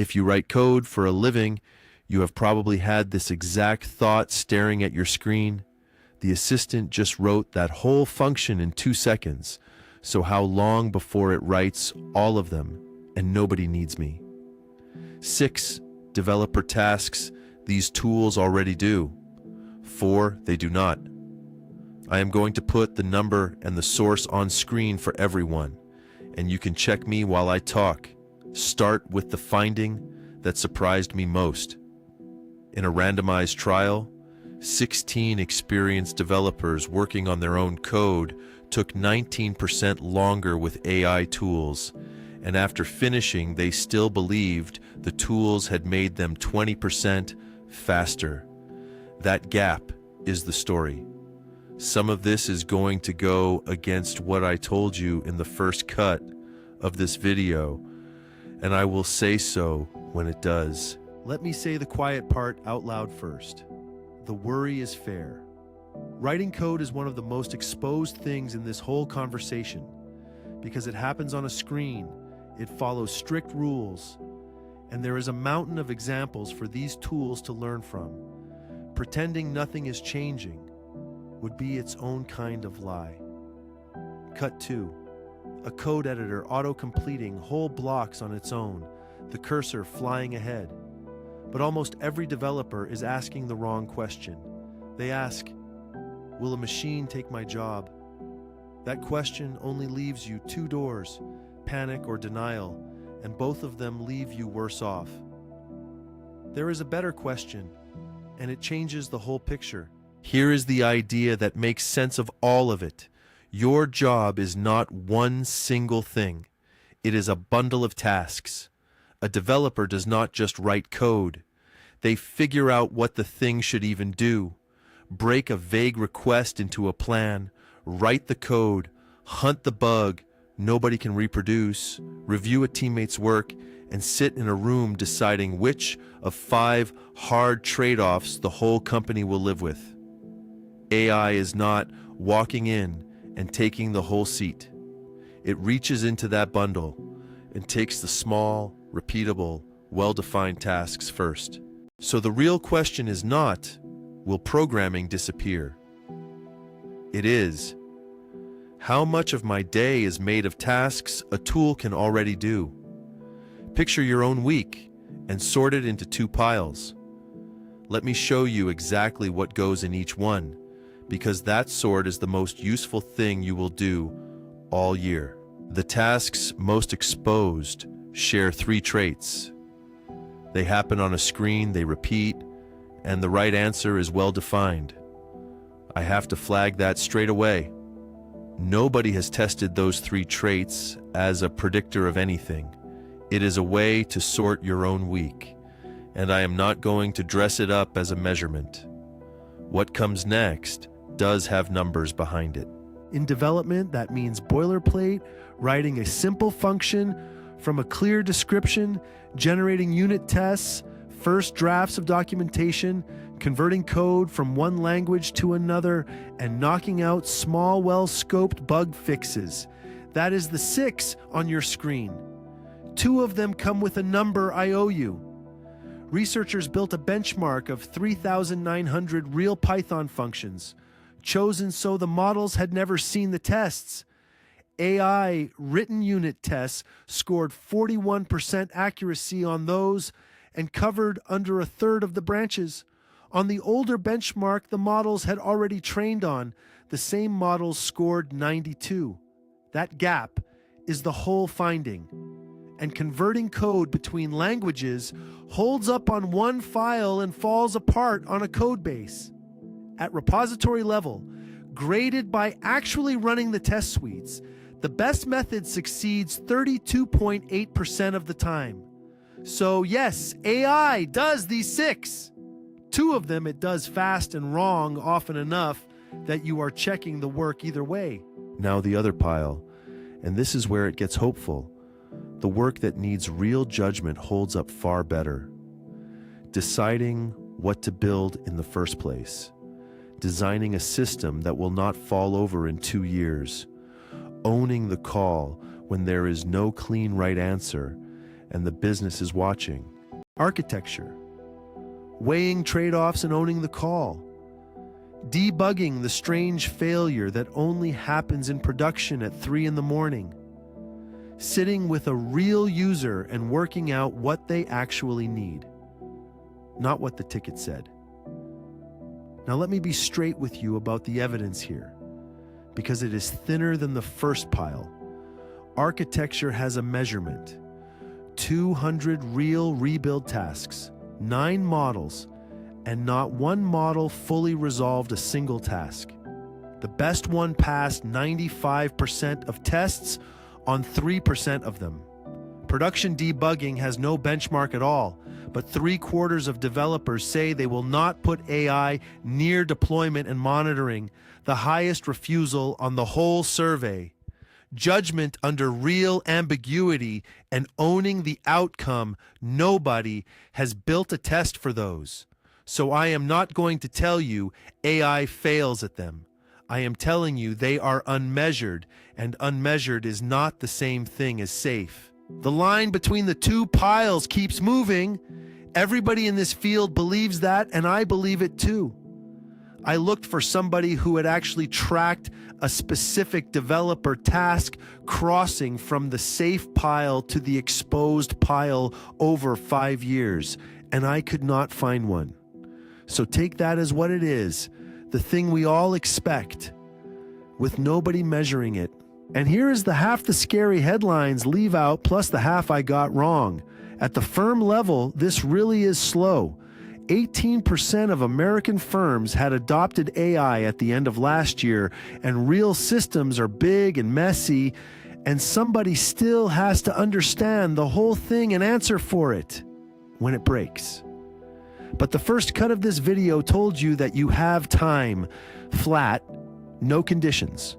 If you write code for a living, you have probably had this exact thought staring at your screen. The assistant just wrote that whole function in 2 seconds, so how long before it writes all of them, and nobody needs me? 6. Developer tasks these tools already do. 4. They do not. I am going to put the number and the source on screen for everyone, and you can check me while I talk. Start with the finding that surprised me most. In a randomized trial, 16 experienced developers working on their own code took 19% longer with AI tools, and after finishing, they still believed the tools had made them 20% faster. That gap is the story. Some of this is going to go against what I told you in the first cut of this video, and I will say so when it does. Let me say the quiet part out loud first. The worry is fair. Writing code is one of the most exposed things in this whole conversation because it happens on a screen, it follows strict rules, and there is a mountain of examples for these tools to learn from. Pretending nothing is changing would be its own kind of lie. Cut 2. A code editor auto-completing whole blocks on its own, the cursor flying ahead. But almost every developer is asking the wrong question. They ask, will a machine take my job? That question only leaves you 2 doors, panic or denial, and both of them leave you worse off. There is a better question, and it changes the whole picture. Here is the idea that makes sense of all of it. Your job is not one single thing. It is a bundle of tasks. A developer does not just write code. They figure out what the thing should even do, break a vague request into a plan, write the code, hunt the bug nobody can reproduce, review a teammate's work, and sit in a room deciding which of 5 hard trade-offs the whole company will live with. AI is not walking in and taking the whole seat. It reaches into that bundle and takes the small, repeatable, well-defined tasks first. So the real question is not, will programming disappear? It is, how much of my day is made of tasks a tool can already do? Picture your own week and sort it into 2 piles. Let me show you exactly what goes in each one, because that sort is the most useful thing you will do all year. The tasks most exposed share 3 traits. They happen on a screen, they repeat, and the right answer is well defined. I have to flag that straight away. Nobody has tested those 3 traits as a predictor of anything. It is a way to sort your own week, and I am not going to dress it up as a measurement. What comes next does have numbers behind it. In development, that means boilerplate, writing a simple function from a clear description, generating unit tests, first drafts of documentation, converting code from one language to another, and knocking out small, well-scoped bug fixes. That is the 6 on your screen. 2 of them come with a number I owe you. Researchers built a benchmark of 3,900 real Python functions, chosen so the models had never seen the tests. AI written unit tests scored 41% accuracy on those and covered under a third of the branches. On the older benchmark the models had already trained on, the same models scored 92. That gap is the whole finding. And converting code between languages holds up on one file and falls apart on a codebase. At repository level, graded by actually running the test suites, the best method succeeds 32.8% of the time. So yes, AI does these 6. 2 of them it does fast and wrong often enough that you are checking the work either way. Now the other pile, and this is where it gets hopeful. The work that needs real judgment holds up far better. Deciding what to build in the first place. Designing a system that will not fall over in 2 years. Owning the call when there is no clean right answer, and the business is watching. Architecture, weighing trade-offs and owning the call. Debugging the strange failure that only happens in production at 3 in the morning. Sitting with a real user and working out what they actually need, not what the ticket said. Now let me be straight with you about the evidence here, because it is thinner than the first pile. Architecture has a measurement. 200 real rebuild tasks, 9 models, and not one model fully resolved a single task. The best one passed 95% of tests on 3% of them. Production debugging has no benchmark at all, but 3/4 of developers say they will not put AI near deployment and monitoring, the highest refusal on the whole survey. Judgment under real ambiguity and owning the outcome, nobody has built a test for those. So I am not going to tell you AI fails at them. I am telling you they are unmeasured, and unmeasured is not the same thing as safe. The line between the two piles keeps moving. Everybody in this field believes that, and I believe it too. I looked for somebody who had actually tracked a specific developer task crossing from the safe pile to the exposed pile over 5 years, and I could not find one. So take that as what it is, the thing we all expect, with nobody measuring it. And here is the half the scary headlines leave out plus the half I got wrong. At the firm level, this really is slow. 18% of American firms had adopted AI at the end of last year, and real systems are big and messy, and somebody still has to understand the whole thing and answer for it when it breaks. But the first cut of this video told you that you have time, flat, no conditions.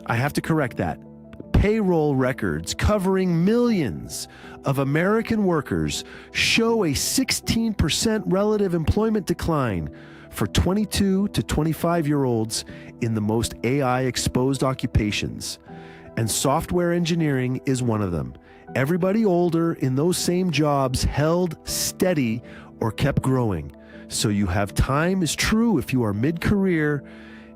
I have to correct that. Payroll records covering millions of American workers show a 16% relative employment decline for 22 to 25-year-olds in the most AI-exposed occupations. And software engineering is one of them. Everybody older in those same jobs held steady or kept growing. So you have time is true if you are mid-career.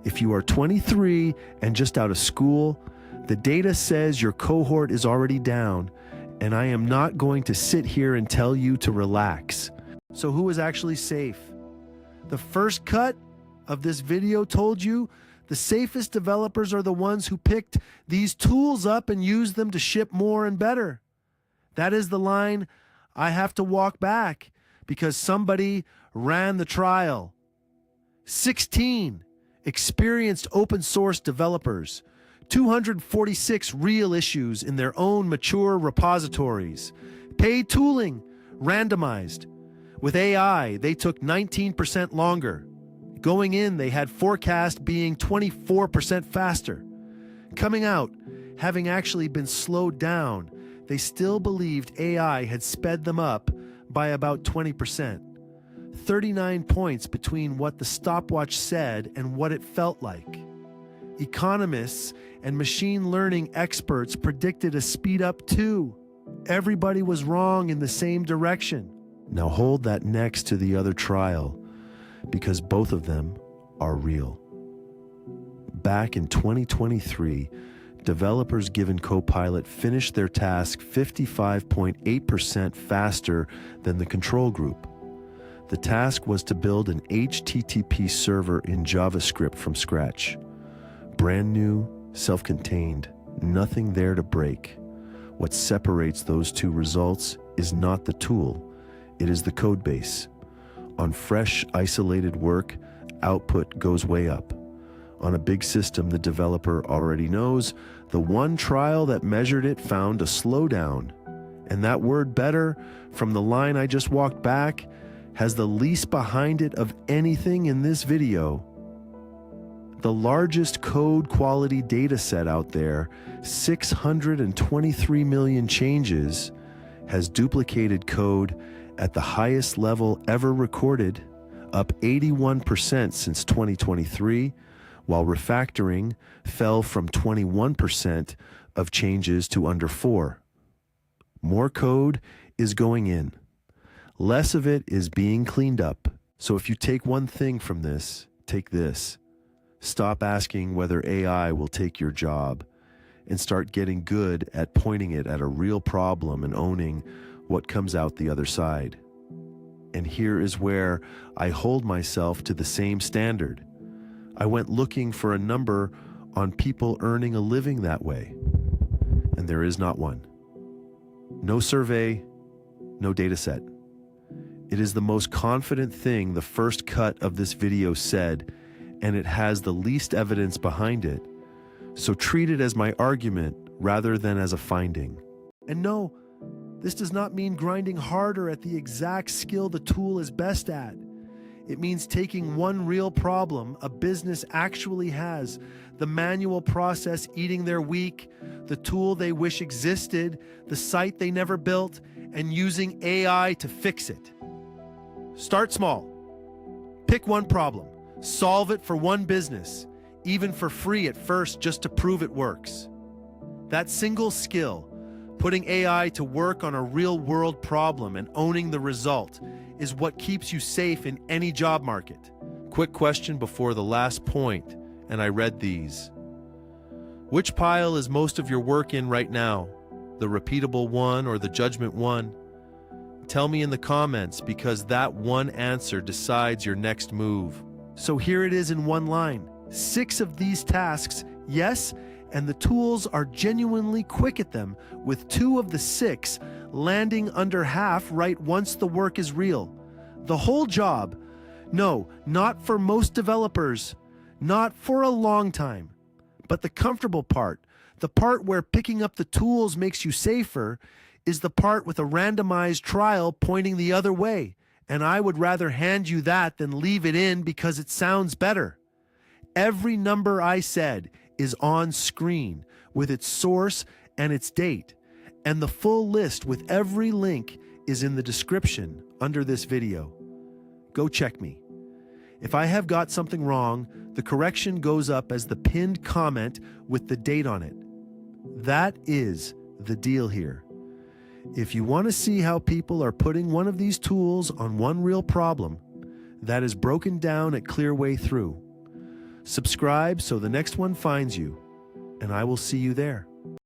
If you are 23 and just out of school, the data says your cohort is already down, and I am not going to sit here and tell you to relax. So who is actually safe? The first cut of this video told you the safest developers are the ones who picked these tools up and used them to ship more and better. That is the line I have to walk back because somebody ran the trial. 16 experienced open source developers, 246 real issues in their own mature repositories, paid tooling, randomized. With AI, they took 19% longer. Going in, they had forecast being 24% faster. Coming out, having actually been slowed down, they still believed AI had sped them up by about 20%. 39 points between what the stopwatch said and what it felt like. Economists and machine learning experts predicted a speed up too. Everybody was wrong in the same direction. Now hold that next to the other trial, because both of them are real. Back in 2023, developers given Copilot finished their task 55.8% faster than the control group. The task was to build an HTTP server in JavaScript from scratch. Brand new, self-contained, nothing there to break. What separates those two results is not the tool, it is the codebase. On fresh, isolated work, output goes way up. On a big system the developer already knows, the one trial that measured it found a slowdown. And that word better, from the line I just walked back, has the least behind it of anything in this video. The largest code quality data set out there, 623 million changes, has duplicated code at the highest level ever recorded, up 81% since 2023, while refactoring fell from 21% of changes to under 4%. More code is going in. Less of it is being cleaned up. So if you take one thing from this, take this. Stop asking whether AI will take your job and start getting good at pointing it at a real problem and owning what comes out the other side. And here is where I hold myself to the same standard. I went looking for a number on people earning a living that way, and there is not one. No survey, no data set. It is the most confident thing the first cut of this video said, and it has the least evidence behind it. So treat it as my argument rather than as a finding. And no, this does not mean grinding harder at the exact skill the tool is best at. It means taking one real problem a business actually has, the manual process eating their week, the tool they wish existed, the site they never built, and using AI to fix it. Start small. Pick one problem. Solve it for one business, even for free at first, just to prove it works. That single skill, putting AI to work on a real-world problem and owning the result, is what keeps you safe in any job market. Quick question before the last point, and I read these. Which pile is most of your work in right now? The repeatable one or the judgment one? Tell me in the comments, because that one answer decides your next move. So here it is in one line. 6 of these tasks, yes, and the tools are genuinely quick at them, with 2 of the 6 landing under half right once the work is real. The whole job, no, not for most developers, not for a long time, but the comfortable part, the part where picking up the tools makes you safer, is the part with a randomized trial pointing the other way. And I would rather hand you that than leave it in because it sounds better. Every number I said is on screen with its source and its date. And the full list with every link is in the description under this video. Go check me. If I have got something wrong, the correction goes up as the pinned comment with the date on it. That is the deal here. If you want to see how people are putting one of these tools on one real problem, that is broken down at Clear Way Through. Subscribe so the next one finds you, and I will see you there.